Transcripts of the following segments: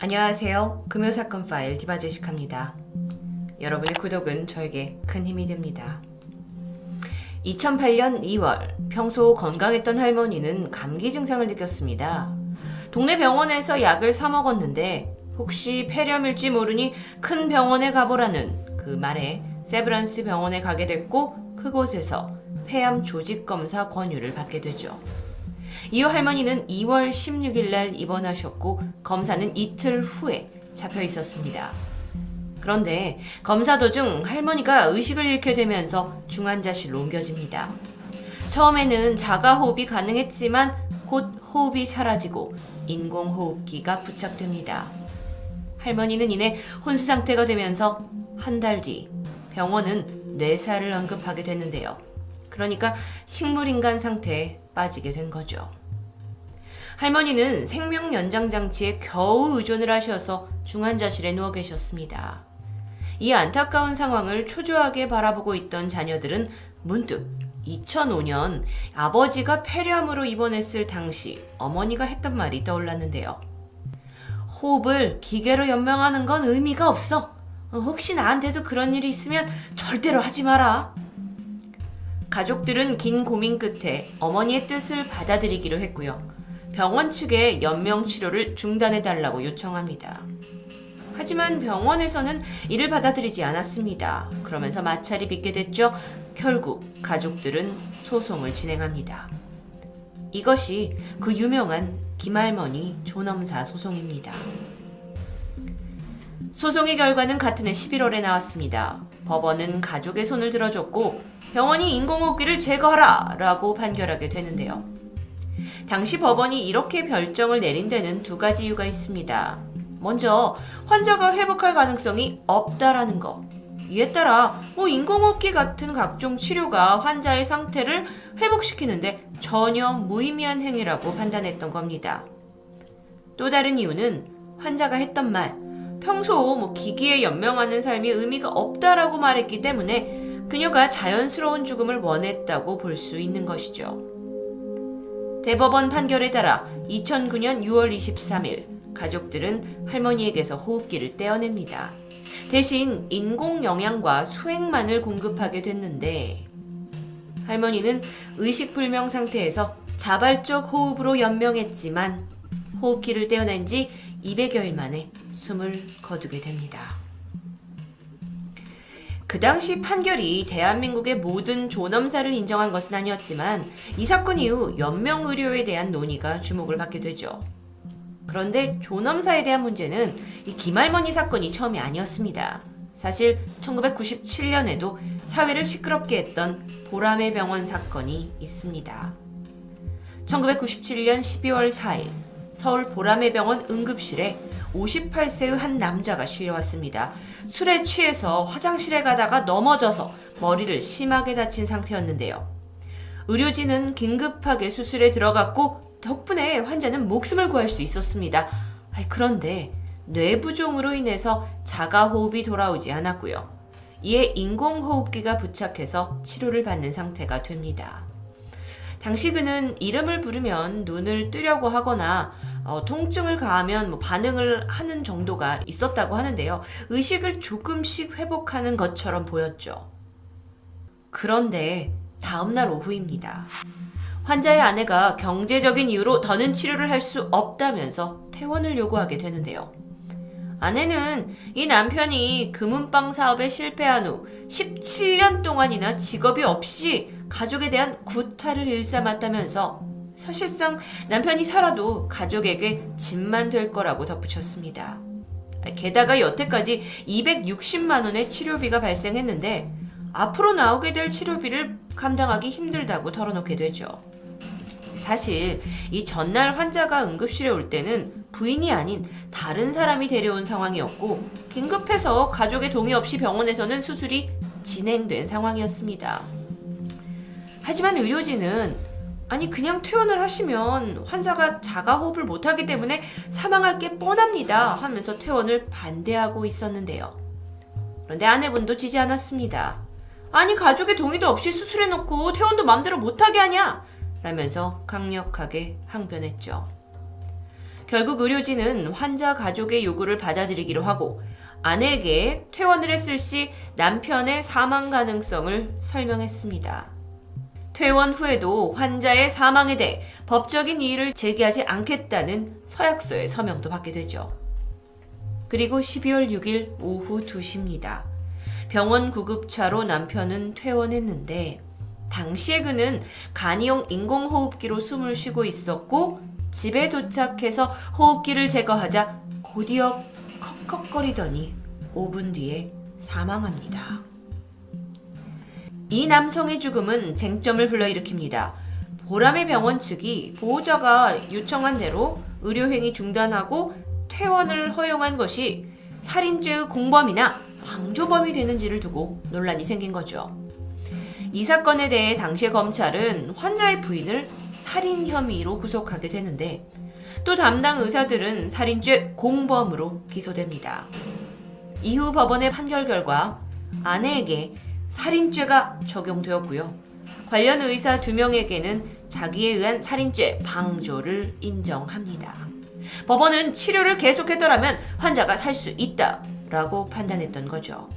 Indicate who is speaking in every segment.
Speaker 1: 안녕하세요. 금요사건 파일 디바제시카입니다. 여러분의 구독은 저에게 큰 힘이 됩니다. 2008년 2월, 평소 건강했던 할머니는 감기 증상을 느꼈습니다. 동네 병원에서 약을 사 먹었는데 혹시 폐렴일지 모르니 큰 병원에 가보라는 그 말에 세브란스 병원에 가게 됐고 그곳에서 폐암 조직 검사 권유를 받게 되죠. 이후 할머니는 2월 16일 날 입원하셨고 검사는 이틀 후에 잡혀 있었습니다. 그런데 검사 도중 할머니가 의식을 잃게 되면서 중환자실로 옮겨집니다. 처음에는 자가호흡이 가능했지만 곧 호흡이 사라지고 인공호흡기가 부착됩니다. 할머니는 이내 혼수 상태가 되면서 한 달 뒤 병원은 뇌사를 언급하게 됐는데요. 그러니까 식물인간 상태에 빠지게 된 거죠. 할머니는 생명연장장치에 겨우 의존을 하셔서 중환자실에 누워 계셨습니다. 이 안타까운 상황을 초조하게 바라보고 있던 자녀들은 문득 2005년 아버지가 폐렴으로 입원했을 당시 어머니가 했던 말이 떠올랐는데요. 호흡을 기계로 연명하는 건 의미가 없어. 혹시 나한테도 그런 일이 있으면 절대로 하지 마라. 가족들은 긴 고민 끝에 어머니의 뜻을 받아들이기로 했고요. 병원 측에 연명 치료를 중단해달라고 요청합니다. 하지만 병원에서는 이를 받아들이지 않았습니다. 그러면서 마찰이 빚게 됐죠. 결국 가족들은 소송을 진행합니다. 이것이 그 유명한 김할머니 존엄사 소송입니다. 소송의 결과는 같은 해 11월에 나왔습니다. 법원은 가족의 손을 들어줬고 병원이 인공호흡기를 제거하라 라고 판결하게 되는데요. 당시 법원이 이렇게 결정을 내린 데는 두 가지 이유가 있습니다. 먼저 환자가 회복할 가능성이 없다라는 것. 이에 따라 인공호흡기 같은 각종 치료가 환자의 상태를 회복시키는데 전혀 무의미한 행위라고 판단했던 겁니다. 또 다른 이유는 환자가 했던 말, 평소 기기에 연명하는 삶이 의미가 없다라고 말했기 때문에 그녀가 자연스러운 죽음을 원했다고 볼 수 있는 것이죠. 대법원 판결에 따라 2009년 6월 23일 가족들은 할머니에게서 호흡기를 떼어냅니다. 대신 인공영양과 수액만을 공급하게 됐는데 할머니는 의식불명 상태에서 자발적 호흡으로 연명했지만 호흡기를 떼어낸 지 200여일 만에 숨을 거두게 됩니다. 그 당시 판결이 대한민국의 모든 존엄사를 인정한 것은 아니었지만 이 사건 이후 연명의료에 대한 논의가 주목을 받게 되죠. 그런데 존엄사에 대한 문제는 이 김할머니 사건이 처음이 아니었습니다. 사실 1997년에도 사회를 시끄럽게 했던 보라매 병원 사건이 있습니다. 1997년 12월 4일 서울 보라매 병원 응급실에 58세의 한 남자가 실려왔습니다. 술에 취해서 화장실에 가다가 넘어져서 머리를 심하게 다친 상태였는데요. 의료진은 긴급하게 수술에 들어갔고 덕분에 환자는 목숨을 구할 수 있었습니다. 그런데 뇌부종으로 인해서 자가호흡이 돌아오지 않았고요. 이에 인공호흡기가 부착해서 치료를 받는 상태가 됩니다. 당시 그는 이름을 부르면 눈을 뜨려고 하거나 통증을 가하면 반응을 하는 정도가 있었다고 하는데요. 의식을 조금씩 회복하는 것처럼 보였죠. 그런데 다음날 오후입니다. 환자의 아내가 경제적인 이유로 더는 치료를 할 수 없다면서 퇴원을 요구하게 되는데요. 아내는 이 남편이 금은방 사업에 실패한 후 17년 동안이나 직업이 없이 가족에 대한 구타를 일삼았다면서 사실상 남편이 살아도 가족에게 짐만 될 거라고 덧붙였습니다. 게다가 여태까지 260만 원의 치료비가 발생했는데 앞으로 나오게 될 치료비를 감당하기 힘들다고 털어놓게 되죠. 사실 이 전날 환자가 응급실에 올 때는 부인이 아닌 다른 사람이 데려온 상황이었고 긴급해서 가족의 동의 없이 병원에서는 수술이 진행된 상황이었습니다. 하지만 의료진은 그냥 퇴원을 하시면 환자가 자가호흡을 못하기 때문에 사망할 게 뻔합니다 하면서 퇴원을 반대하고 있었는데요. 그런데 아내분도 지지 않았습니다. 가족의 동의도 없이 수술해놓고 퇴원도 맘대로 못하게 하냐? 라면서 강력하게 항변했죠. 결국 의료진은 환자 가족의 요구를 받아들이기로 하고 아내에게 퇴원을 했을 시 남편의 사망 가능성을 설명했습니다. 퇴원 후에도 환자의 사망에 대해 법적인 이의를 제기하지 않겠다는 서약서의 서명도 받게 되죠. 그리고 12월 6일 오후 2시입니다. 병원 구급차로 남편은 퇴원했는데 당시에 그는 간이용 인공호흡기로 숨을 쉬고 있었고 집에 도착해서 호흡기를 제거하자 곧이어 컥컥거리더니 5분 뒤에 사망합니다. 이 남성의 죽음은 쟁점을 불러일으킵니다. 보람의 병원 측이 보호자가 요청한 대로 의료행위 중단하고 퇴원을 허용한 것이 살인죄의 공범이나 방조범이 되는지를 두고 논란이 생긴 거죠. 이 사건에 대해 당시의 검찰은 환자의 부인을 살인 혐의로 구속하게 되는데 또 담당 의사들은 살인죄 공범으로 기소됩니다. 이후 법원의 판결 결과 아내에게 살인죄가 적용되었고요. 관련 의사 2명에게는 자기에 의한 살인죄 방조를 인정합니다. 법원은 치료를 계속했더라면 환자가 살 수 있다라고 판단했던 거죠.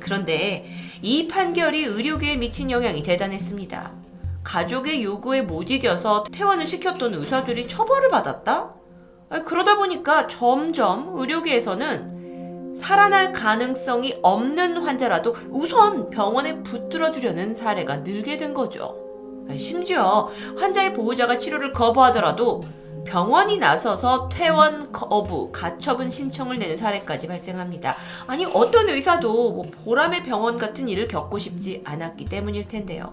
Speaker 1: 그런데 이 판결이 의료계에 미친 영향이 대단했습니다. 가족의 요구에 못 이겨서 퇴원을 시켰던 의사들이 처벌을 받았다? 그러다 보니까 점점 의료계에서는 살아날 가능성이 없는 환자라도 우선 병원에 붙들어주려는 사례가 늘게 된 거죠. 심지어 환자의 보호자가 치료를 거부하더라도 병원이 나서서 퇴원 거부, 가처분 신청을 내는 사례까지 발생합니다. 아니 어떤 의사도 보람의 병원 같은 일을 겪고 싶지 않았기 때문일 텐데요.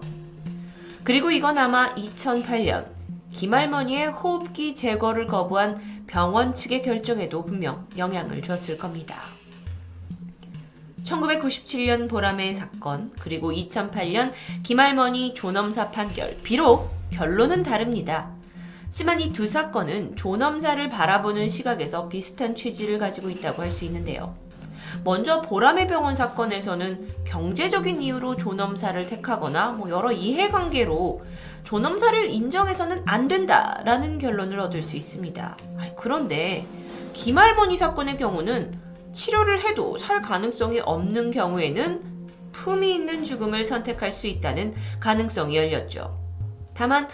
Speaker 1: 그리고 이건 아마 2008년 김할머니의 호흡기 제거를 거부한 병원 측의 결정에도 분명 영향을 줬을 겁니다. 1997년 보람의 사건, 그리고 2008년 김할머니 존엄사 판결, 비록 결론은 다릅니다. 하지만 이 두 사건은 존엄사를 바라보는 시각에서 비슷한 취지를 가지고 있다고 할 수 있는데요. 먼저 보람의 병원 사건에서는 경제적인 이유로 존엄사를 택하거나 여러 이해관계로 존엄사를 인정해서는 안 된다라는 결론을 얻을 수 있습니다. 그런데 김할머니 사건의 경우는 치료를 해도 살 가능성이 없는 경우에는 품위 있는 죽음을 선택할 수 있다는 가능성이 열렸죠. 다만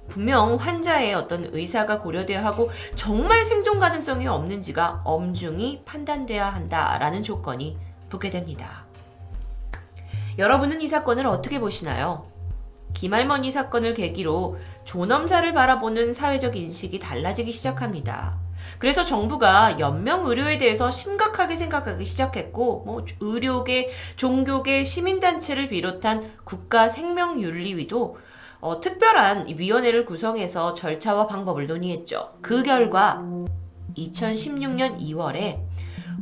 Speaker 1: 분명 환자의 어떤 의사가 고려돼야 하고 정말 생존 가능성이 없는지가 엄중히 판단돼야 한다라는 조건이 붙게 됩니다. 여러분은 이 사건을 어떻게 보시나요? 김할머니 사건을 계기로 존엄사를 바라보는 사회적 인식이 달라지기 시작합니다. 그래서 정부가 연명의료에 대해서 심각하게 생각하기 시작했고 의료계, 종교계, 시민단체를 비롯한 국가생명윤리위도 특별한 위원회를 구성해서 절차와 방법을 논의했죠. 그 결과 2016년 2월에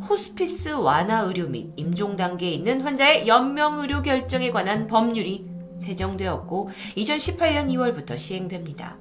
Speaker 1: 호스피스 완화 의료 및 임종 단계에 있는 환자의 연명의료 결정에 관한 법률이 제정되었고 2018년 2월부터 시행됩니다.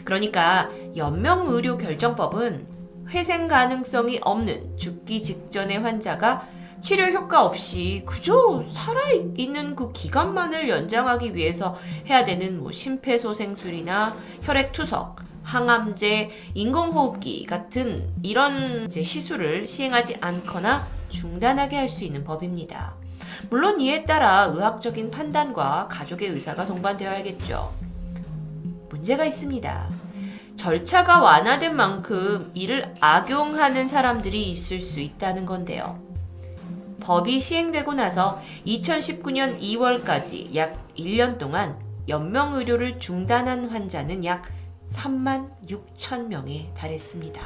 Speaker 1: 그러니까 연명의료 결정법은 회생 가능성이 없는 죽기 직전의 환자가 치료 효과 없이 그저 살아있는 그 기간만을 연장하기 위해서 해야 되는 심폐소생술이나 혈액투석, 항암제, 인공호흡기 같은 이런 시술을 시행하지 않거나 중단하게 할 수 있는 법입니다. 물론 이에 따라 의학적인 판단과 가족의 의사가 동반되어야겠죠. 문제가 있습니다. 절차가 완화된 만큼 이를 악용하는 사람들이 있을 수 있다는 건데요. 법이 시행되고 나서 2019년 2월까지 약 1년 동안 연명의료를 중단한 환자는 약 3만 6천 명에 달했습니다.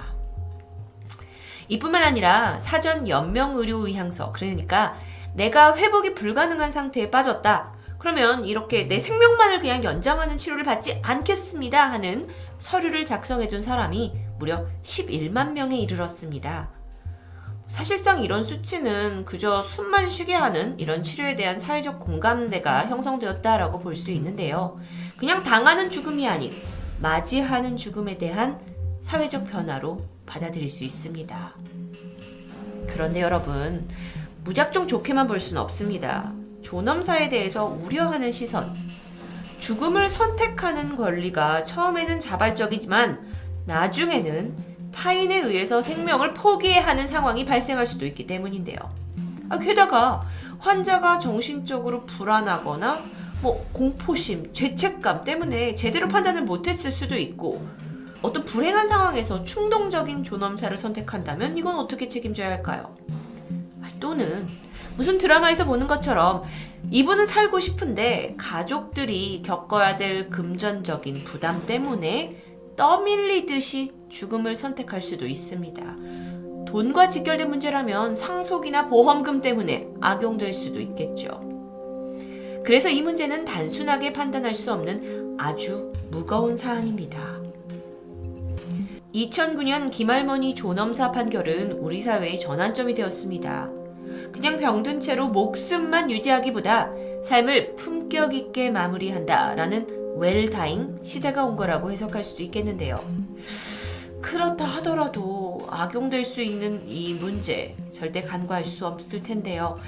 Speaker 1: 이뿐만 아니라 사전 연명의료 의향서, 그러니까 내가 회복이 불가능한 상태에 빠졌다. 그러면 이렇게 내 생명만을 그냥 연장하는 치료를 받지 않겠습니다 하는 서류를 작성해둔 사람이 무려 11만 명에 이르렀습니다. 사실상 이런 수치는 그저 숨만 쉬게 하는 이런 치료에 대한 사회적 공감대가 형성되었다라고 볼 수 있는데요. 그냥 당하는 죽음이 아닌 맞이하는 죽음에 대한 사회적 변화로 받아들일 수 있습니다. 그런데 여러분, 무작정 좋게만 볼 수는 없습니다. 존엄사에 대해서 우려하는 시선, 죽음을 선택하는 권리가 처음에는 자발적이지만 나중에는 타인에 의해서 생명을 포기해야 하는 상황이 발생할 수도 있기 때문인데요. 게다가 환자가 정신적으로 불안하거나 공포심, 죄책감 때문에 제대로 판단을 못했을 수도 있고, 어떤 불행한 상황에서 충동적인 존엄사를 선택한다면 이건 어떻게 책임져야 할까요? 또는 무슨 드라마에서 보는 것처럼 이분은 살고 싶은데 가족들이 겪어야 될 금전적인 부담 때문에 떠밀리듯이 죽음을 선택할 수도 있습니다. 돈과 직결된 문제라면 상속이나 보험금 때문에 악용될 수도 있겠죠. 그래서 이 문제는 단순하게 판단할 수 없는 아주 무거운 사안입니다. 2009년 김할머니 존엄사 판결은 우리 사회의 전환점이 되었습니다. 그냥 병든 채로 목숨만 유지하기보다 삶을 품격 있게 마무리한다라는 웰다잉 시대가 온 거라고 해석할 수도 있겠는데요. 그렇다 하더라도 악용될 수 있는 이 문제 절대 간과할 수 없을 텐데요.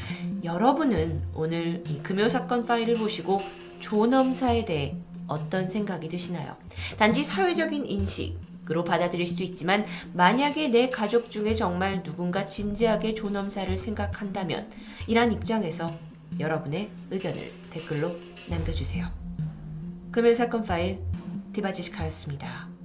Speaker 1: 여러분은 오늘 이 금요사건 파일을 보시고 존엄사에 대해 어떤 생각이 드시나요? 단지 사회적인 인식으로 받아들일 수도 있지만, 만약에 내 가족 중에 정말 누군가 진지하게 존엄사를 생각한다면 이란 입장에서 여러분의 의견을 댓글로 남겨주세요. 금요사건 파일 디바지시카였습니다.